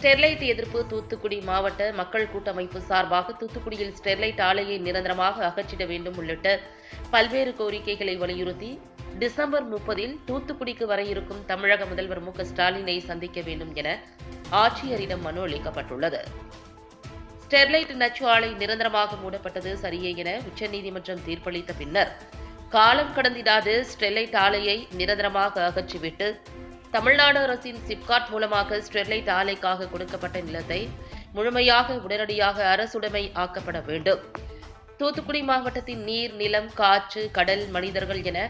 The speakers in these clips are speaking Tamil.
ஸ்டெர்லைட் எதிர்ப்பு தூத்துக்குடி மாவட்ட மக்கள் கூட்டமைப்பு சார்பாக தூத்துக்குடியில் ஸ்டெர்லைட் ஆலையை நிரந்தரமாக அகற்றிட வேண்டும் உள்ளிட்ட பல்வேறு கோரிக்கைகளை வலியுறுத்தி டிசம்பர் 30-இல் தூத்துக்குடிக்கு வர இருக்கும் தமிழக முதல்வர் மு.க.ஸ்டாலினை சந்திக்க வேண்டும் என ஆட்சியரிடம் மனு அளிக்கப்பட்டுள்ளது. ஸ்டெர்லைட் நச்சு ஆலை நிரந்தரமாக மூடப்பட்டது சரியே என உச்சநீதிமன்றம் தீர்ப்பளித்த பின்னர் காலம் கடந்திடாது ஸ்டெர்லைட் ஆலையை நிரந்தரமாக அகற்றிவிட்டு தமிழ்நாடு அரசின் சிப்காட் மூலமாக ஸ்டெர்லைட் ஆலைக்காக கொடுக்கப்பட்ட நிலத்தை முழுமையாக உடனடியாக அரசுடைமை ஆக்கப்பட வேண்டும். தூத்துக்குடி மாவட்டத்தின் நீர், நிலம், காற்று, கடல், மனிதர்கள் என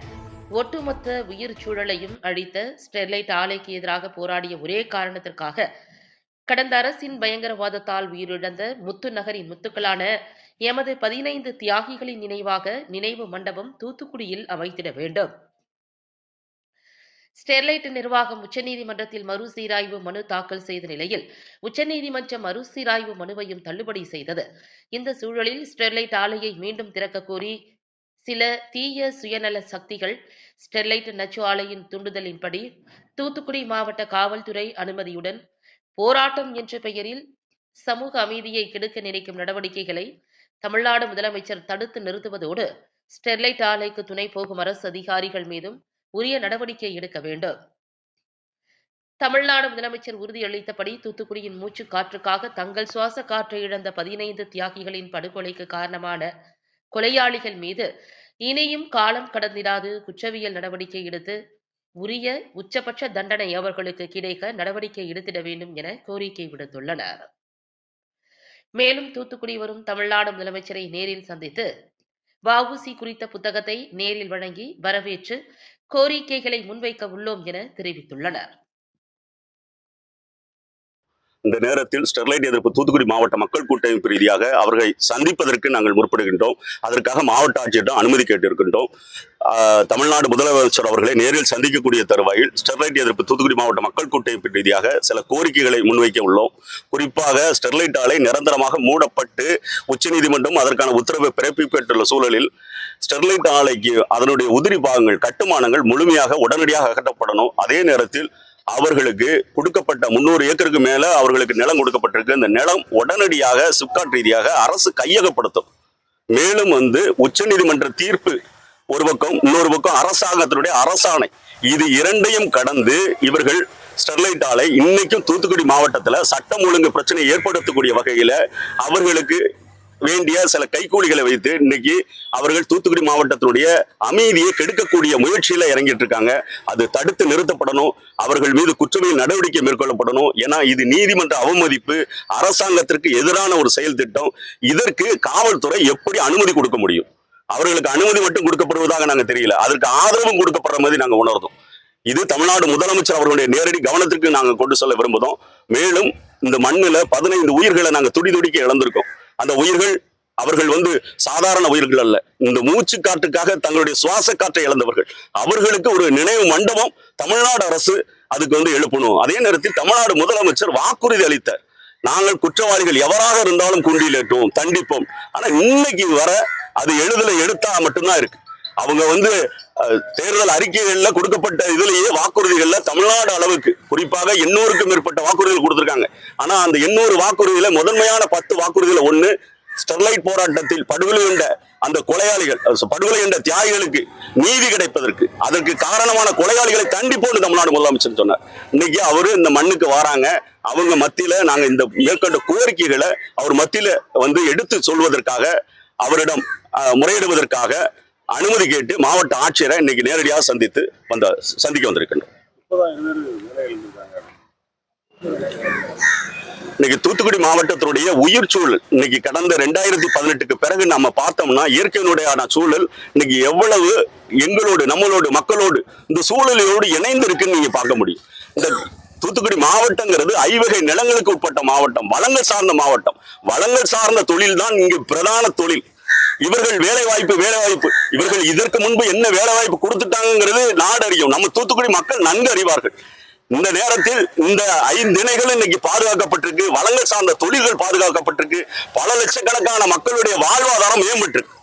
ஒட்டுமொத்த உயிர் சூழலையும் அழித்த ஸ்டெர்லைட் ஆலைக்கு எதிராக போராடிய ஒரே காரணத்திற்காக கடந்த அரசின் பயங்கரவாதத்தால் உயிரிழந்த முத்து நகரின் முத்துக்களான எமது 15 தியாகிகளின் நினைவாக நினைவு மண்டபம் தூத்துக்குடியில் அமைத்திட வேண்டும். ஸ்டெர்லைட் நிர்வாகம் உச்சநீதிமன்றத்தில் மறுசீராய்வு மனு தாக்கல் செய்த நிலையில் உச்சநீதிமன்றம் மறுசீராய்வு மனுவையும் தள்ளுபடி செய்தது. இந்த சூழலில் ஸ்டெர்லைட் ஆலையை மீண்டும் திறக்க கோரி சில தீய சுயநல சக்திகள் ஸ்டெர்லைட் நச்சு ஆலையின் தூண்டுதலின்படி தூத்துக்குடி மாவட்ட காவல்துறை அனுமதியுடன் போராட்டம் என்ற பெயரில் சமூக அமைதியை கெடுக்க நினைக்கும் நடவடிக்கைகளை தமிழ்நாடு முதலமைச்சர் தடுத்து நிறுத்துவதோடு ஸ்டெர்லைட் ஆலைக்கு துணை போகும் அரசு அதிகாரிகள் மீதும் உரிய நடவடிக்கை எடுக்க வேண்டும். தமிழ்நாடு முதலமைச்சர் உறுதியளித்தபடி தூத்துக்குடியின் மூச்சு காற்றுக்காக தங்கள் சுவாச காற்றை இழந்த 15 தியாகிகளின் படுகொலைக்கு காரணமான கொலையாளிகள் மீது இனியும் காலம் கடந்திடாது குற்றவியல் நடவடிக்கை எடுத்து உரிய உச்சபட்ச தண்டனை அவர்களுக்கு கிடைக்க நடவடிக்கை எடுத்திட வேண்டும் என கோரிக்கை விடுத்துள்ளனர். மேலும் தூத்துக்குடி வரும் தமிழ்நாடு முதலமைச்சரை நேரில் சந்தித்து வ.உ.சி. குறித்த புத்தகத்தை நேரில் வழங்கி வரவேற்று கோரிக்கைகளை முன்வைக்க உள்ளோம் என தெரிவித்துள்ளனர். இந்த நேரத்தில் ஸ்டெர்லைட் எதிர்ப்பு தூத்துக்குடி மாவட்ட மக்கள் கூட்டமைப்பு ரீதியாக அவர்களை சந்திப்பதற்கு நாங்கள் முற்படுகின்றோம். அதற்காக மாவட்ட ஆட்சியரிடம் அனுமதி கேட்டிருக்கின்றோம். தமிழ்நாடு முதலமைச்சர் அவர்களை நேரில் சந்திக்கக்கூடிய தருவாயில் ஸ்டெர்லைட் எதிர்ப்பு தூத்துக்குடி மாவட்ட மக்கள் கூட்டமைப்பு ரீதியாக சில கோரிக்கைகளை முன்வைக்க உள்ளோம். குறிப்பாக ஸ்டெர்லைட் ஆலை நிரந்தரமாக மூடப்பட்டு உச்சநீதிமன்றம் அதற்கான உத்தரவை பிறப்பிக்கப்பட்டுள்ள சூழலில் ஸ்டெர்லைட் ஆலைக்கு அதனுடைய உதிரி பாகங்கள், கட்டுமானங்கள் முழுமையாக உடனடியாக அகற்றப்படணும். அதே நேரத்தில் அவர்களுக்கு கொடுக்கப்பட்ட 300 ஏக்கருக்கு மேல அவர்களுக்கு நிலம் கொடுக்கப்பட்டிருக்கு. இந்த நிலம் உடனடியாக சிப்காட் ரீதியாக அரசு கையகப்படுத்தும். மேலும் உச்சநீதிமன்ற தீர்ப்பு ஒரு பக்கம், இன்னொரு பக்கம் அரசாங்கத்தினுடைய அரசாணை, இது இரண்டையும் கடந்து இவர்கள் ஸ்டெர்லைட் ஆலை இன்னைக்கும் தூத்துக்குடி மாவட்டத்தில் சட்டம் ஒழுங்கு பிரச்சனை ஏற்படுத்தக்கூடிய வகையில அவர்களுக்கு வேண்டிய சில கைக்கூலிகளை வைத்து இன்னைக்கு அவர்கள் தூத்துக்குடி மாவட்டத்தினுடைய அமைதியை கெடுக்கக்கூடிய முயற்சியில இறங்கிட்டு இருக்காங்க. அது தடுத்து நிறுத்தப்படணும். அவர்கள் மீது குற்றவியல் நடவடிக்கை மேற்கொள்ளப்படணும். ஏன்னா இது நீதிமன்ற அவமதிப்பு, அரசாங்கத்திற்கு எதிரான ஒரு செயல் திட்டம். இதற்கு காவல்துறை எப்படி அனுமதி கொடுக்க முடியும்? அவர்களுக்கு அனுமதி மட்டும் கொடுக்கப்படுவதாக நாங்க தெரியல, அதற்கு ஆதரவும் கொடுக்கப்படுற மாதிரி நாங்க உணர்ந்தோம். இது தமிழ்நாடு முதலமைச்சர் அவர்களுடைய நேரடி கவனத்திற்கு நாங்க கொண்டு செல்ல விரும்புகிறோம். மேலும் இந்த மண்ணில் 15 உயிர்களை நாங்க துடிதுடிக்க இழந்திருக்கோம். அந்த உயிர்கள் அவர்கள் சாதாரண உயிர்கள் அல்ல. இந்த மூச்சு காற்றுக்காக தங்களுடைய சுவாச காற்றை இழந்தவர்கள். அவர்களுக்கு ஒரு நினைவு மண்டபம் தமிழ்நாடு அரசு அதுக்கு எழுப்பணும். அதே நேரத்தில் தமிழ்நாடு முதலமைச்சர் வாக்குறுதி அளித்தார், நாங்கள் குற்றவாளிகள் எவராக இருந்தாலும் குண்டிலேட்டோம், தண்டிப்போம். ஆனா இன்னைக்கு வர அது எடுத்தா மட்டும்தான் இருக்கு. அவங்க தேர்தல் அறிக்கைகள்ல கொடுக்கப்பட்ட இதுலயே வாக்குறுதிகள்ல தமிழ்நாடு அளவுக்கு குறிப்பாக 800க்கும் மேற்பட்ட வாக்குறுதிகள் கொடுத்திருக்காங்க. ஆனா அந்த 800 வாக்குறுதியில முதன்மையான 10 வாக்குறுதியில ஒண்ணு ஸ்டெர்லைட் போராட்டத்தில் படுகொலை கண்ட அந்த கொலையாளிகள், படுகொலை கண்ட தியாகிகளுக்கு நீதி கிடைப்பதற்கு, அதற்கு காரணமான கொலையாளிகளை தண்டிப்போன்னு தமிழ்நாடு முதலமைச்சர் சொன்னார். இன்னைக்கு அவரு இந்த மண்ணுக்கு வராங்க. அவங்க மத்தியில நாங்க இந்த மேற்கொண்ட கோரிக்கைகளை அவர் மத்தியில எடுத்து சொல்வதற்காக, அவரிடம் முறையிடுவதற்காக அனுமதி கேட்டு மாவட்ட ஆட்சியரை இன்னைக்கு நேரடியாக சந்திக்க வந்திருக்கின்றோம். இன்னைக்கு தூத்துக்குடி மாவட்டத்தினுடைய உயிர் சூழல் இன்னைக்கு கடந்த 2018க்கு பிறகு நம்ம பார்த்தோம்னா இயற்கையினுடைய சூழல் இன்னைக்கு எவ்வளவு எங்களோடு, நம்மளோடு, மக்களோடு இந்த சூழலோடு இணைந்து இருக்குன்னு நீங்க பார்க்க முடியும். இந்த தூத்துக்குடி மாவட்டங்கிறது ஐவகை நிலங்களுக்கு உட்பட்ட மாவட்டம், வளங்கள் சார்ந்த மாவட்டம். வளங்கள் சார்ந்த தொழில் தான் இங்கு பிரதான தொழில். இவர்கள் வேலை வாய்ப்பு இவர்கள் இதற்கு முன்பு என்ன வேலை வாய்ப்பு கொடுத்துட்டாங்கிறது நாடு அறியும். நம்ம தூத்துக்குடி மக்கள் நன்கு அறிவார்கள். இந்த நேரத்தில் இந்த 5 திணைகள் இன்னைக்கு பாதுகாக்கப்பட்டிருக்கு, வளங்கள் சார்ந்த தொழில்கள் பாதுகாக்கப்பட்டிருக்கு, பல லட்சக்கணக்கான மக்களுடைய வாழ்வாதாரம் மேம்பட்டிருக்கு.